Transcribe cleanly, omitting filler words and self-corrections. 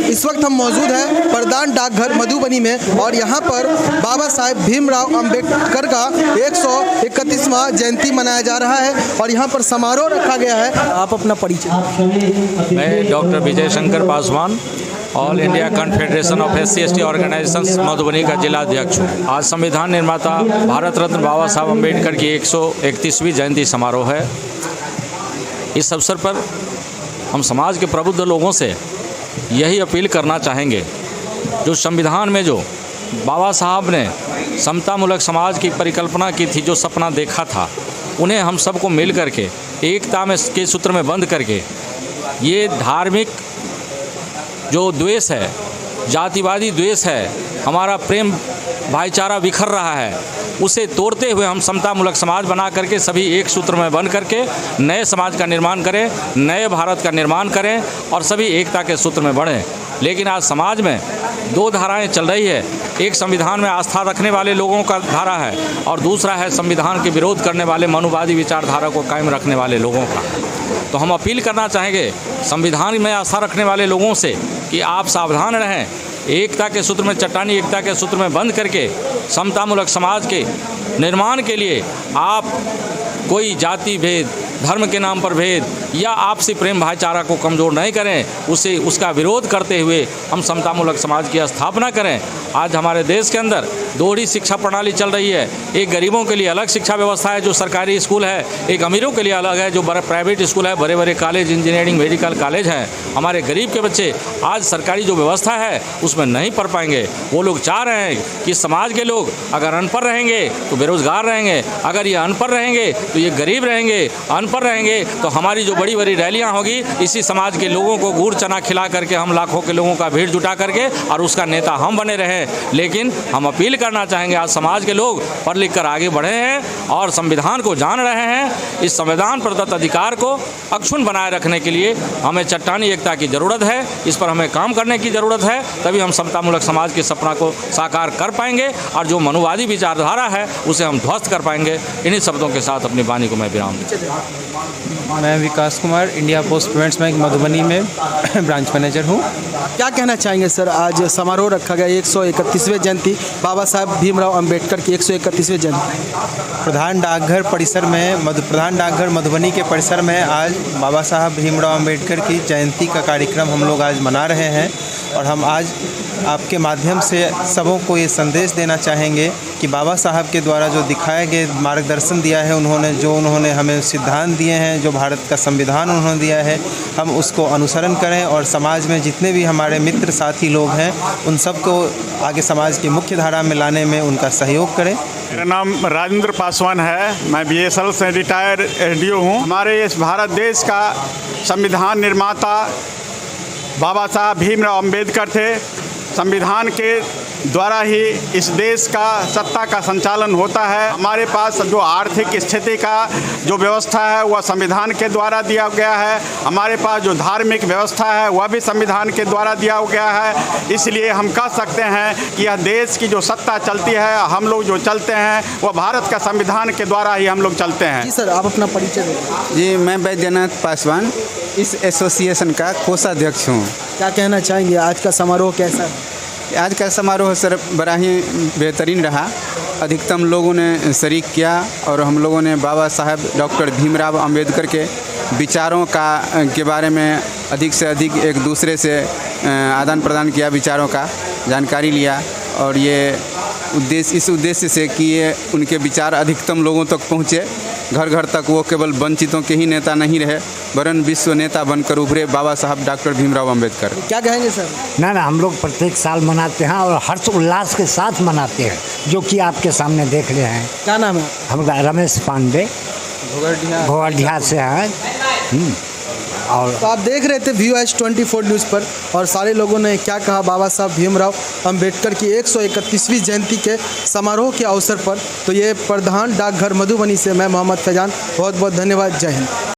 इस वक्त हम मौजूद हैं प्रधान डाकघर मधुबनी में और यहाँ पर बाबा साहेब भीमराव अंबेडकर का 131वां जयंती मनाया जा रहा है और यहाँ पर समारोह रखा गया है। आप अपना परिचय। मैं doctor Vijay Shankar Paswan, all India confederation of SC/ST organisations Madhubani का जिला अध्यक्ष हूँ। आज संविधान निर्माता भारत रत्न बाबा साहब अम्बेडकर की 131वीं जयंती समारोह है। इस अवसर पर हम समाज के प्रबुद्ध लोगों से यही अपील करना चाहेंगे, जो संविधान में जो बाबा साहब ने समतामूलक समाज की परिकल्पना की थी, जो सपना देखा था, उन्हें हम सबको मिल करके एकता में के सूत्र में बंध करके ये धार्मिक जो द्वेष है, जातिवादी द्वेष है, हमारा प्रेम भाईचारा बिखर रहा है, उसे तोड़ते हुए हम समतामूलक समाज बना करके सभी एक सूत्र में बंध करके नए समाज का निर्माण करें, नए भारत का निर्माण करें और सभी एकता के सूत्र में बढ़ें। लेकिन आज समाज में दो धाराएं चल रही है। एक संविधान में आस्था रखने वाले लोगों का धारा है और दूसरा है संविधान के विरोध करने वाले मनुवादी विचारधारा को कायम रखने वाले लोगों का। तो हम अपील करना चाहेंगे संविधान में आस्था रखने वाले लोगों से कि आप सावधान रहें, एकता के सूत्र में, चट्टानी एकता के सूत्र में बंध करके समतामूलक समाज के निर्माण के लिए आप कोई जाति भेद, धर्म के नाम पर भेद या आपसी प्रेम भाईचारा को कमज़ोर नहीं करें, उसका विरोध करते हुए हम समतामूलक समाज की स्थापना करें। आज हमारे देश के अंदर दोहरी शिक्षा प्रणाली चल रही है। एक गरीबों के लिए अलग शिक्षा व्यवस्था है जो सरकारी स्कूल है, एक अमीरों के लिए अलग है जो प्राइवेट स्कूल है, बड़े बड़े कॉलेज, इंजीनियरिंग, मेडिकल कॉलेज हैं। हमारे गरीब के बच्चे आज सरकारी जो व्यवस्था है उसमें नहीं पढ़ पाएंगे। वो लोग चाह रहे हैं कि समाज के लोग अगर अनपढ़ रहेंगे तो बेरोजगार रहेंगे, अगर ये अनपढ़ रहेंगे तो ये गरीब रहेंगे, अनपढ़ रहेंगे तो हमारी जो बड़ी बड़ी रैलियां होगी, इसी समाज के लोगों को गुड़ चना खिला करके हम लाखों के लोगों का भीड़ जुटा करके और उसका नेता हम बने रहे। लेकिन हम अपील करना चाहेंगे, आज समाज के लोग पढ़ लिख कर आगे बढ़े हैं और संविधान को जान रहे हैं। इस संविधान प्रदत्त अधिकार को अक्षुण्ण बनाए रखने के लिए हमें चट्टानी एकता की ज़रूरत है। इस पर हमें काम करने की ज़रूरत है, तभी हम समतामूलक समाज के सपना को साकार कर पाएंगे और जो मनुवादी विचारधारा है उसे हम ध्वस्त कर पाएंगे। इन्हीं शब्दों के साथ अपनी वाणी को मैं विराम दूँ। मैं Vikas Kumar, India Post Payments Bank Madhubani में ब्रांच मैनेजर हूँ। क्या कहना चाहेंगे सर, आज समारोह रखा गया 131वें जयंती बाबा साहब भीमराव अंबेडकर की 131वें जयंती प्रधान डाकघर परिसर में प्रधान डाकघर मधुबनी के परिसर में आज बाबा साहब भीमराव अंबेडकर की जयंती का कार्यक्रम हम लोग आज मना रहे हैं। और हम आज आपके माध्यम से सबों को ये संदेश देना चाहेंगे कि बाबा साहब के द्वारा जो दिखाए गए मार्गदर्शन दिया है, उन्होंने हमें सिद्धांत दिए हैं, जो भारत का संविधान उन्होंने दिया है, हम उसको अनुसरण करें और समाज में जितने भी हमारे मित्र साथी लोग हैं उन सबको आगे समाज की मुख्य धारा में लाने में उनका सहयोग करें। मेरा नाम राजेंद्र पासवान है, मैं BSL से रिटायर्ड SDO हूँ। हमारे इस भारत देश का संविधान निर्माता बाबा साहब भीमराव अंबेडकर थे। संविधान के द्वारा ही इस देश का सत्ता का संचालन होता है। हमारे पास जो आर्थिक स्थिति का जो व्यवस्था है वह संविधान के द्वारा दिया गया है। हमारे पास जो धार्मिक व्यवस्था है वह भी संविधान के द्वारा दिया गया है। इसलिए हम कह सकते हैं कि यह देश की जो सत्ता चलती है, हम लोग जो चलते हैं वह भारत का संविधान के द्वारा ही हम लोग चलते हैं। जी सर, आप अपना परिचय दें। जी, मैं बैद्यनाथ पासवान इस एसोसिएशन का कोषाध्यक्ष हूँ। क्या कहना चाहेंगे, आज का समारोह कैसा है? आज का समारोह सर बड़ा ही बेहतरीन रहा। अधिकतम लोगों ने शरीक किया और हम लोगों ने बाबा साहब डॉक्टर भीमराव अंबेडकर के विचारों के बारे में अधिक से अधिक एक दूसरे से आदान प्रदान किया, विचारों का जानकारी लिया और ये इस उद्देश्य से कि ये उनके विचार अधिकतम लोगों तक पहुँचे, घर घर तक वो केवल वंचितों के ही नेता नहीं रहे वरन विश्व नेता बनकर उभरे बाबा साहब डॉक्टर भीमराव अंबेडकर। क्या कहेंगे सर? ना हम लोग प्रत्येक साल मनाते हैं और हर्ष उल्लास के साथ मनाते हैं, जो कि आपके सामने देख रहे हैं। क्या नाम है? हम रमेश पांडे घोगड़िया से हैं। और तो आप देख रहे थे VOH24 न्यूज़ पर और सारे लोगों ने क्या कहा बाबा साहब भीमराव अंबेडकर की 131वीं जयंती के समारोह के अवसर पर। तो ये प्रधान डाकघर मधुबनी से मैं मोहम्मद फैजान, बहुत बहुत धन्यवाद। जय हिंद।